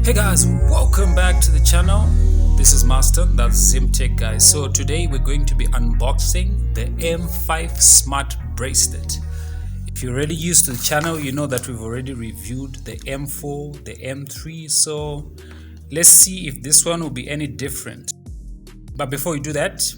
Hey guys, welcome back to the channel. This is Master, that's Zimtech guys. So today we're going to be unboxing the M5 Smart Bracelet. If you're already used to the channel, you know that we've already reviewed the M4, the M3, so let's see if this one will be any different. But before we do that,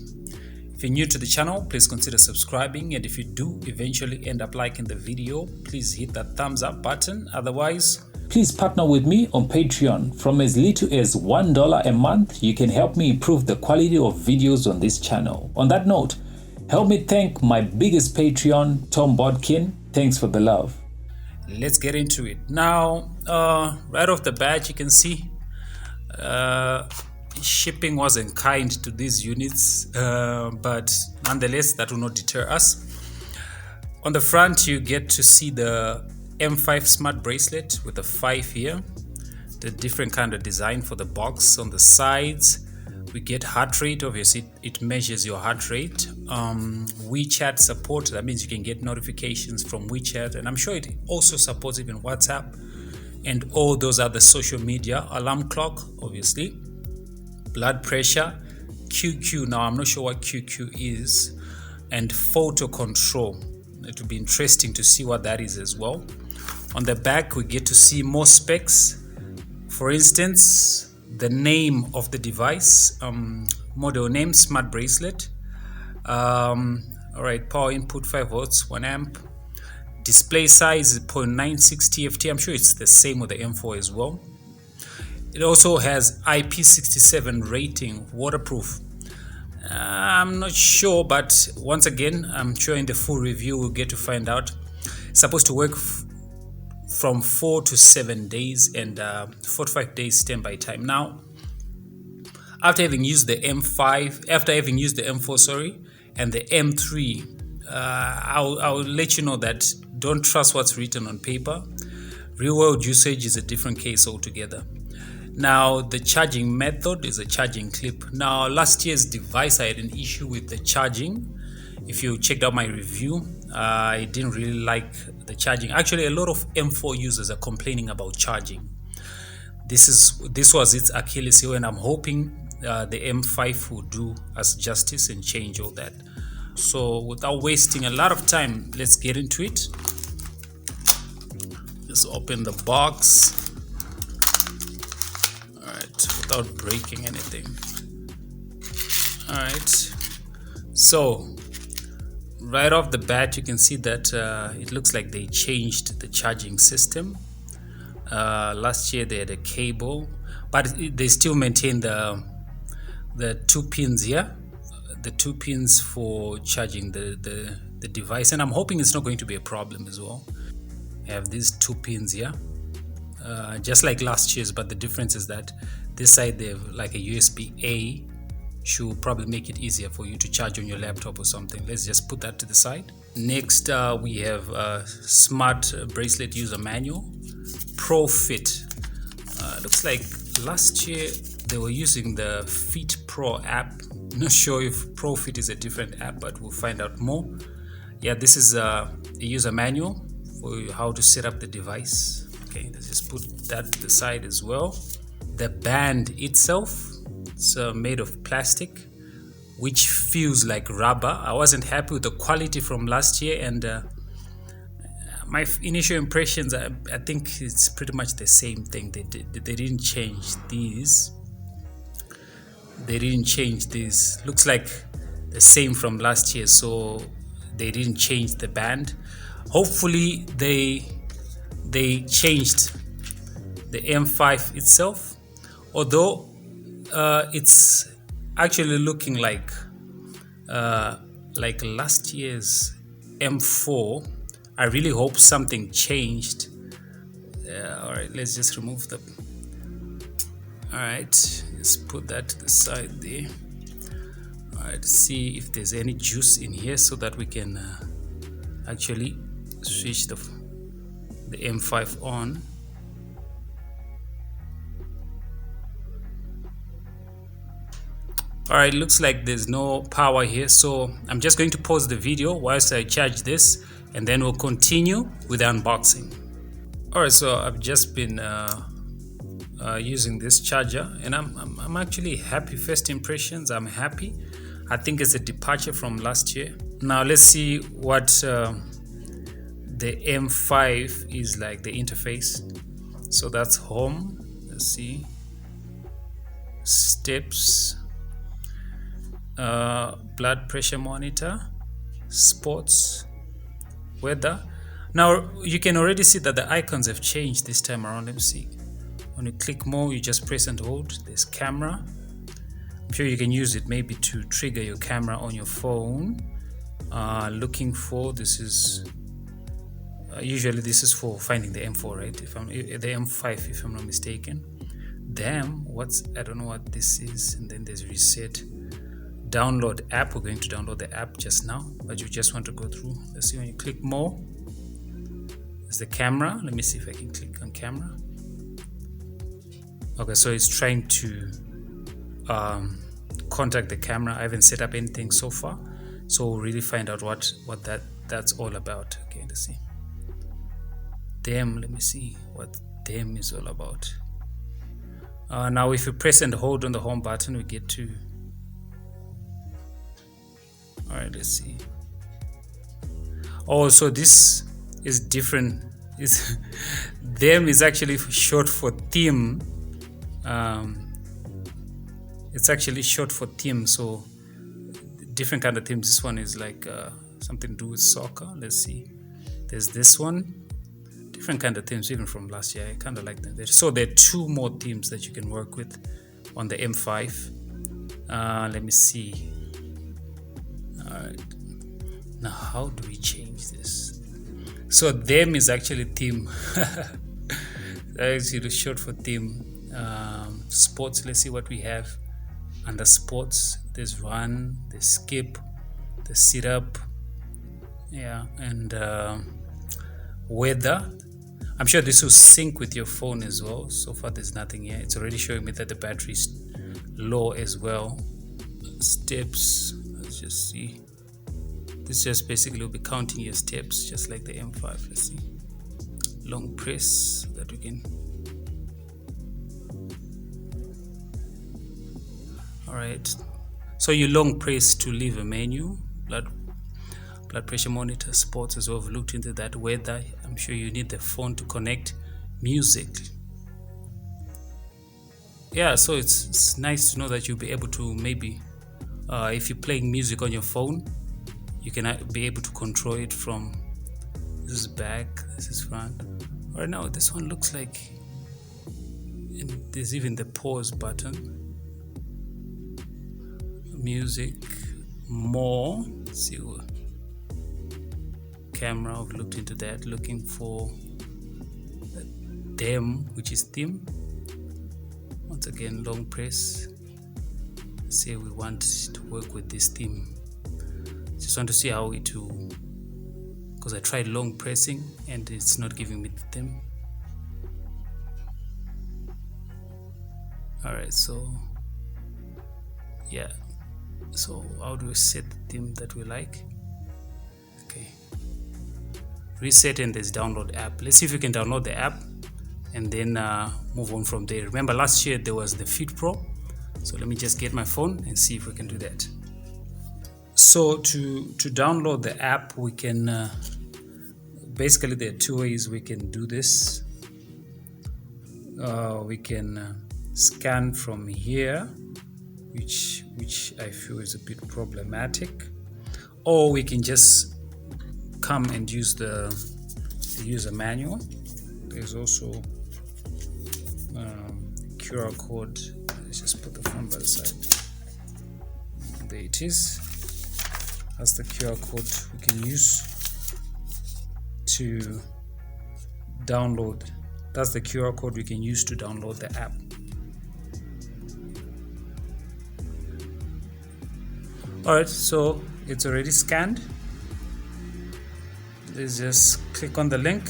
if you're new to the channel, please consider subscribing, and if you do eventually end up liking the video, please hit that thumbs up button. Otherwise, please partner with me on Patreon. From as little as $1 a month, you can help me improve the quality of videos on this channel. On that note, help me thank my biggest Patreon, Tom Bodkin. Thanks for the love. Let's get into it. Now, right off the bat, you can see shipping wasn't kind to these units, but nonetheless, that will not deter us. On the front, you get to see the M5 Smart Bracelet with a 5 here, the different kind of design for the box. On the sides, we get heart rate. Obviously, it measures your heart rate. WeChat support, that means you can get notifications from WeChat, and I'm sure it also supports even WhatsApp and all those other social media. Alarm clock, obviously. Blood pressure, QQ. Now, I'm not sure what QQ is, and photo control. It will be interesting to see what that is as well. On the back, we get to see more specs. For instance, the name of the device, model name, Smart Bracelet. All right, power input 5 volts, 1 amp. Display size is 0.96 TFT. I'm sure it's the same with the M4 as well. It also has IP67 rating, waterproof. I'm not sure, but once again, I'm sure in the full review we'll get to find out. It's supposed to work from 4 to 7 days and 4 to 5 days standby time. Now, after having used the M4, sorry, and the M3, I'll let you know that don't trust what's written on paper. Real world usage is a different case altogether. Now, the charging method is a charging clip. Now, last year's device, I had an issue with the charging. If you checked out my review, I didn't really like the charging. Actually, a lot of M4 users are complaining about charging. This was its Achilles heel, and I'm hoping the M5 will do us justice and change all that. So, without wasting a lot of time, let's get into it. Just open the box. Without breaking anything. All right, so right off the bat, you can see that it looks like they changed the charging system. Last year they had a cable, but they still maintain the 2 pins here, the 2 pins for charging the device, and I'm hoping it's not going to be a problem as well. I have these 2 pins here, just like last year's, but the difference is that this side they have like a USB-A, should probably make it easier for you to charge on your laptop or something. Let's just put that to the side. Next, we have a Smart Bracelet User Manual, Pro Fit. Looks like last year they were using the Fit Pro app. Not sure if Pro Fit is a different app, but we'll find out more. Yeah, this is a user manual for how to set up the device. Okay, let's just put that to the side as well. The band itself, it's made of plastic, which feels like rubber. I wasn't happy with the quality from last year, and my initial impressions, I think it's pretty much the same thing. They didn't change these. They didn't change this. Looks like the same from last year, so they didn't change the band. Hopefully they changed the M5 itself, although it's actually looking like last year's M4. I really hope something changed. All right, let's just remove the. All right, let's put that to the side there. All right, see if there's any juice in here so that we can actually switch the M5 on. All right, looks like there's no power here, so I'm just going to pause the video whilst I charge this, and then we'll continue with the unboxing. All right, so I've just been using this charger, and I'm actually happy. First impressions, I'm happy. I think it's a departure from last year. Now let's see what the M5 is like, the interface. So that's home. Let's see, steps, blood pressure monitor, sports, weather. Now you can already see that the icons have changed this time around. Let me see. When you click more, you just press and hold. There's camera. I'm sure you can use it maybe to trigger your camera on your phone. Looking for, this is usually this is for finding the M4, right? If I'm the M5, if I'm not mistaken. Damn, I don't know what this is. And then there's reset. Download app. We're going to download the app just now, but you just want to go through. Let's see, when you click more, there's the camera. Let me see if I can click on camera. Okay, so it's trying to contact the camera. I haven't set up anything so far, so we'll really find out what that's all about. Okay, let's see. Let me see what them is all about. Now if you press and hold on the home button, we get to, all right, let's see. Oh, so this is different. Them is actually short for theme. It's actually short for theme, so different kind of themes. This one is like something to do with soccer. Let's see, there's this one, different kind of themes, even from last year. I kind of like them. So there are 2 more themes that you can work with on the M5. Let me see. All right, now how do we change this? So them is actually theme. Actually short for theme. Sports, let's see what we have under sports. There's run, there's skip, the sit up, yeah, and weather. I'm sure this will sync with your phone as well. So far there's nothing here. It's already showing me that the battery is low as well. Steps, let's just see. This just basically will be counting your steps, just like the M5. Let's see. Long press that we can. All right, so you long press to leave a menu. Blood pressure monitor, sports as well. We've looked into that. Weather, I'm sure you need the phone to connect. Music, yeah, so it's nice to know that you'll be able to maybe if you're playing music on your phone, you can be able to control it from, this is back, this is front. Right now this one looks like, and there's even the pause button. Music, more, let's see, camera, I've looked into that, looking for them, which is theme. Once again, long press, say we want to work with this theme. Just want to see how it will, because I tried long pressing and it's not giving me the theme. All right, so yeah, so how do we set the theme that we like? Okay, reset, and there's download app. Let's see if we can download the app and then move on from there. Remember last year there was the Fit Pro, so let me just get my phone and see if we can do that. So to download the app, we can basically there are 2 ways we can do this. We can scan from here, which I feel is a bit problematic, or we can just come and use the user manual. There's also QR code. Let's just put the phone by the side. There it is. That's the QR code we can use to download. That's the QR code we can use to download the app. Alright, so it's already scanned. Let's just click on the link.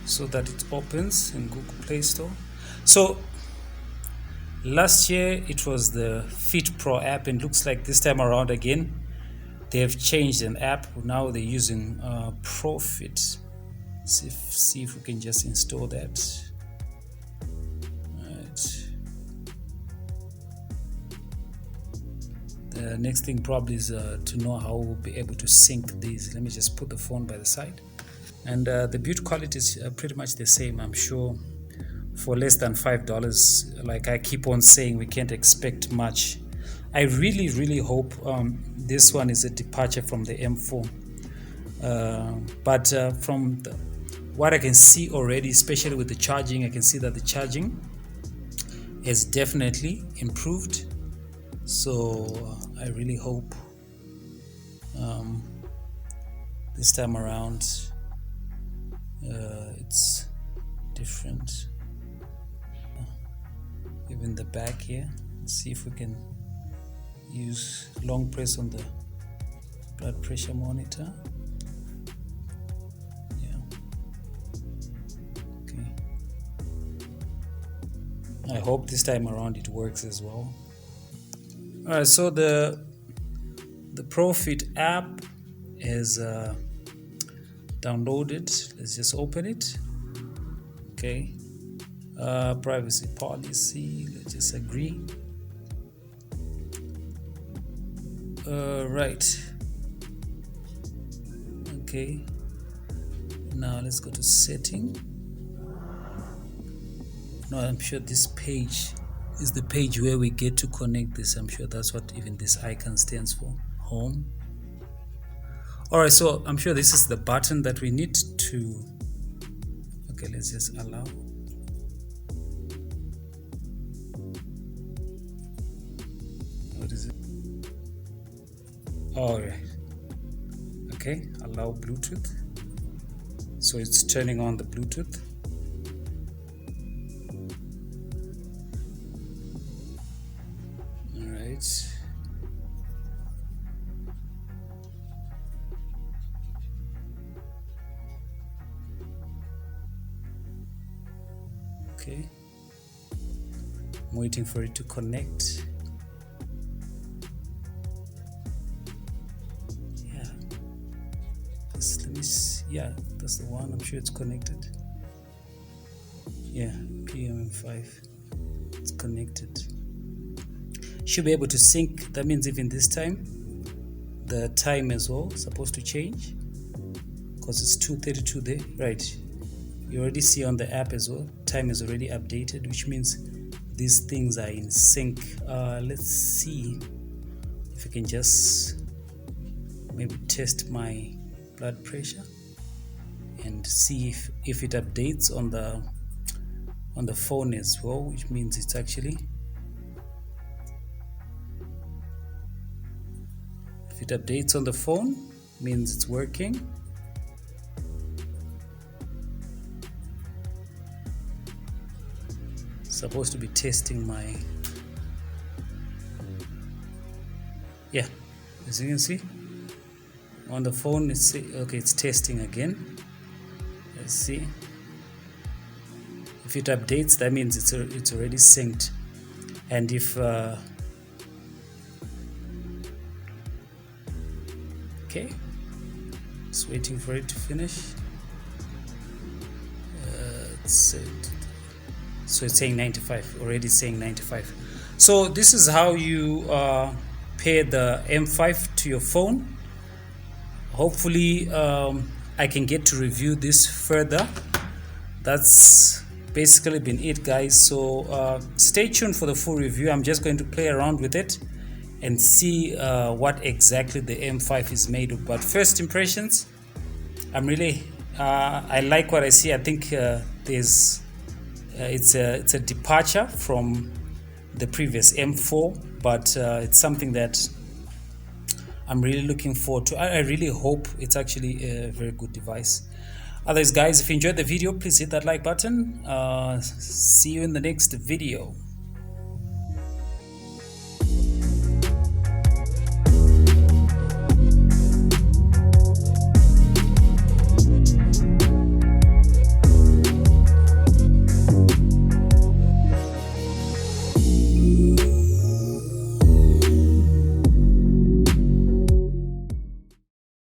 So that it opens in Google Play Store. So last year it was the Fit Pro app, and looks like this time around again they have changed an app. Now they're using Profit. See if we can just install that. Right. The next thing probably is to know how we'll be able to sync these. Let me just put the phone by the side. And the build quality is pretty much the same. I'm sure for less than $5, like I keep on saying, we can't expect much. I really hope this one is a departure from the M4. But from what I can see already, especially with the charging, I can see that the charging has definitely improved. So I really hope this time around it's different. Even the back here, let's see if we can use long press on the blood pressure monitor. Yeah, okay. I hope this time around it works as well. All right, so the Profit app is downloaded. Let's just open it. Okay, privacy policy, let's just agree. Right, okay, now let's go to setting. No, I'm sure this page is the page where we get to connect this. I'm sure that's what even this icon stands for, home. All right, so I'm sure this is the button that we need to, okay, let's just allow. What is it? All right, okay, allow Bluetooth. So it's turning on the Bluetooth. All right. Okay, I'm waiting for it to connect. Yeah, let me see. Yeah, that's the one. I'm sure it's connected. Yeah, PM5, it's connected. Should be able to sync. That means even this time the time as well is supposed to change, because it's 2:32 there, right? You already see on the app as well, time is already updated, which means these things are in sync. Let's see if I can just maybe test my blood pressure and see if it updates on the phone as well, which means it's actually, if it updates on the phone, means it's working. Supposed to be testing my, yeah, as you can see on the phone, it's okay, it's testing again. Let's see if it updates. That means it's already synced. And if okay, just waiting for it to finish. So it's saying 95, already saying 95. So this is how you pair the M5 to your phone. Hopefully I can get to review this further. That's basically been it, guys. So stay tuned for the full review. I'm just going to play around with it and see what exactly the M5 is made of. But first impressions, I'm really I like what I see. I think there's it's a departure from the previous M4, but it's something that I'm really looking forward to. I really hope it's actually a very good device. Otherwise, guys, if you enjoyed the video, please hit that like button. See you in the next video.